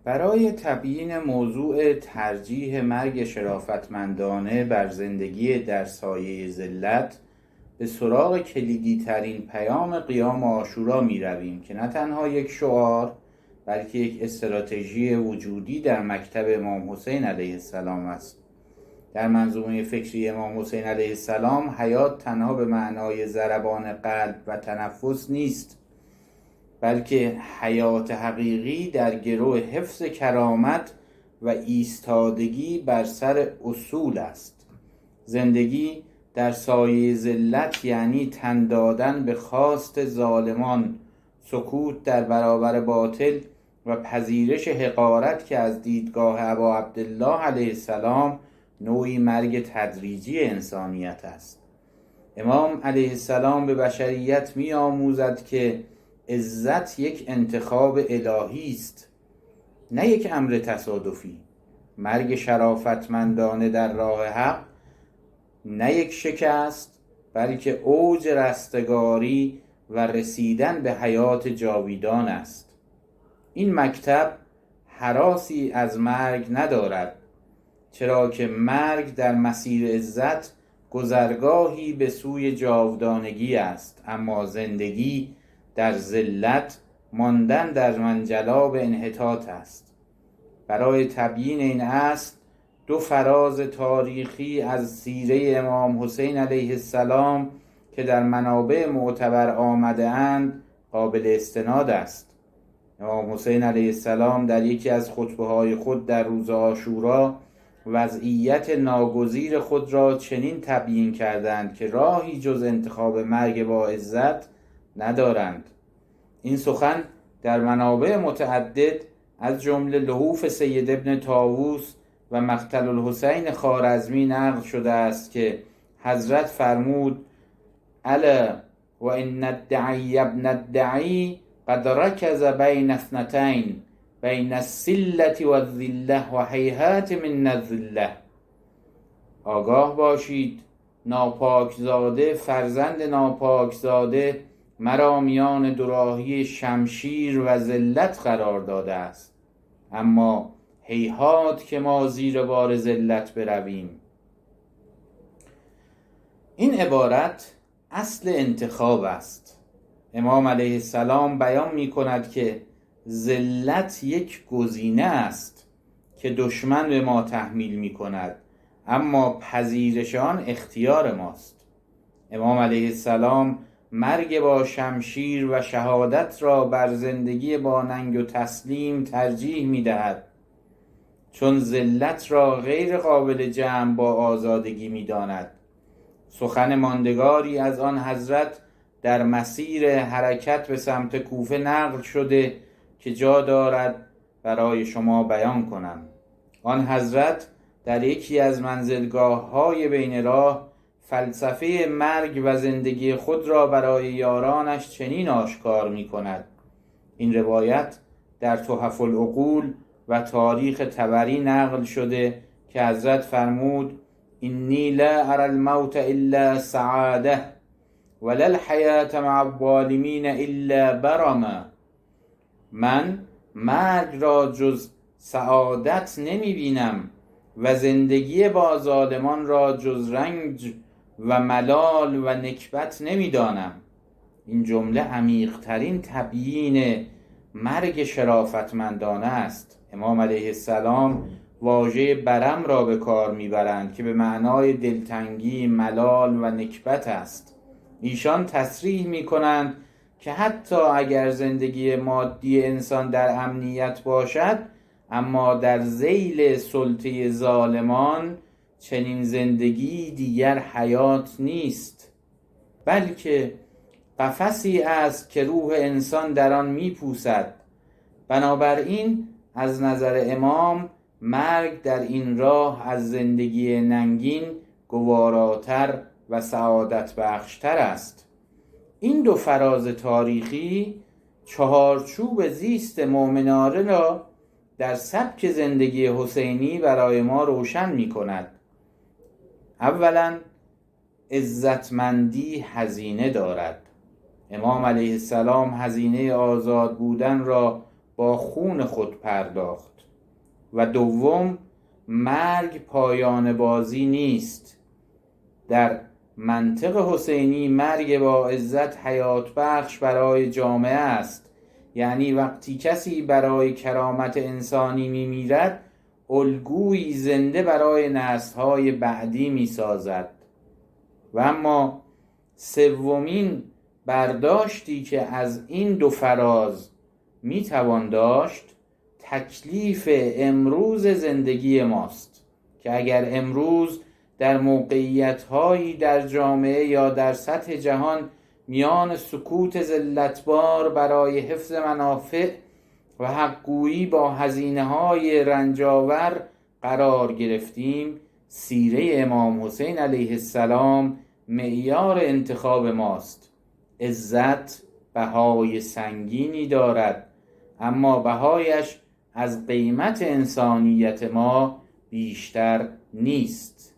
برای تبیین موضوع ترجیح مرگ شرافتمندانه بر زندگی در سایه ذلت به سراغ کلیدی ترین پیام قیام عاشورا می رویم که نه تنها یک شعار بلکه یک استراتژی وجودی در مکتب امام حسین علیه السلام است. در منظومه فکری امام حسین علیه السلام حیات تنها به معنای ضربان قلب و تنفس نیست، بلکه حیات حقیقی در گرو حفظ کرامت و ایستادگی بر سر اصول است. زندگی در سایه ذلت یعنی تن دادن به خواست ظالمان، سکوت در برابر باطل و پذیرش حقارت که از دیدگاه ابا عبدالله علیه السلام نوعی مرگ تدریجی انسانیت است. امام علیه السلام به بشریت می آموزد که عزت یک انتخاب الهی است، نه یک امر تصادفی. مرگ شرافتمندانه در راه حق نه یک شکست، بلکه اوج رستگاری و رسیدن به حیات جاویدان است. این مکتب هراسی از مرگ ندارد، چرا که مرگ در مسیر عزت گذرگاهی به سوی جاودانگی است، اما زندگی در ذلت ماندن در منجلاب انحطاط است. برای تبیین این اصل دو فراز تاریخی از سیره امام حسین علیه السلام که در منابع معتبر آمده اند قابل استناد است. امام حسین علیه السلام در یکی از خطبه‌های خود در روز عاشورا وضعیت ناگزیر خود را چنین تبیین کردند که راهی جز انتخاب مرگ با عزت ندارند. این سخن در منابع متعدد از جمله لحوف سید ابن طاووس و مقتل الحسین خوارزمی نقل شده است که حضرت فرمود: الا و ان الدعی ابن الدعی قد رکز بین اثنتین، بین السلة و الذلة و هیهات من الذلة. آگاه باشید، ناپاکزاده فرزند ناپاکزاده مرا میان دوراهی شمشیر و ذلت قرار داده است، اما هیهات که ما زیر بار ذلت برویم. این عبارت اصل انتخاب است. امام علیه السلام بیان می کند که ذلت یک گزینه است که دشمن به ما تحمیل می کند، اما پذیرش آن اختیار ماست. امام علیه السلام مرگ با شمشیر و شهادت را بر زندگی با ننگ و تسلیم ترجیح می دهد، چون ذلت را غیر قابل جمع با آزادگی می داند. سخن ماندگاری از آن حضرت در مسیر حرکت به سمت کوفه نقل شده که جا دارد برای شما بیان کنم. آن حضرت در یکی از منزلگاه‌های بین راه فلسفه مرگ و زندگی خود را برای یارانش چنین آشکار می کند. این روایت در تحف العقول و تاریخ طبری نقل شده که حضرت فرمود: انی لا اری الموت الا سعاده ولا الحیات مع الظالمین الا برما. من مرگ را جز سعادت نمی بینم و زندگی با ظالمان را جز رنج و ملال و نکبت نمی دانم. این جمله عمیق‌ترین تبیین مرگ شرافتمندانه است. امام علیه السلام واژه برم را به کار میبرند که به معنای دلتنگی، ملال و نکبت است. ایشان تصریح میکنند که حتی اگر زندگی مادی انسان در امنیت باشد، اما در ذیل سلطه ظالمان چنین زندگی دیگر حیات نیست، بلکه قفسی است که روح انسان در آن میپوسد. بنابراین از نظر امام مرگ در این راه از زندگی ننگین گواراتر و سعادت بخشتر است. این دو فراز تاریخی چهارچوب زیست مؤمنانه را در سبک زندگی حسینی برای ما روشن می کند. اولا، عزتمندی هزینه دارد. امام علیه السلام هزینه آزاد بودن را با خون خود پرداخت. و دوم، مرگ پایان بازی نیست. در منطق حسینی مرگ با عزت حیات بخش برای جامعه است. یعنی وقتی کسی برای کرامت انسانی میمیرد، الگویی زنده برای نسل‌های بعدی میسازد. و اما سومین برداشتی که از این دو فراز میتوان داشت، تکلیف امروز زندگی ماست که اگر امروز در موقعیت‌هایی در جامعه یا در سطح جهان میان سکوت ذلتبار برای حفظ منافع و حق‌گویی با هزینه‌های رنجاور قرار گرفتیم، سیره امام حسین علیه السلام معیار انتخاب ماست. عزت بهای سنگینی دارد، اما بهایش از قیمت انسانیت ما بیشتر نیست.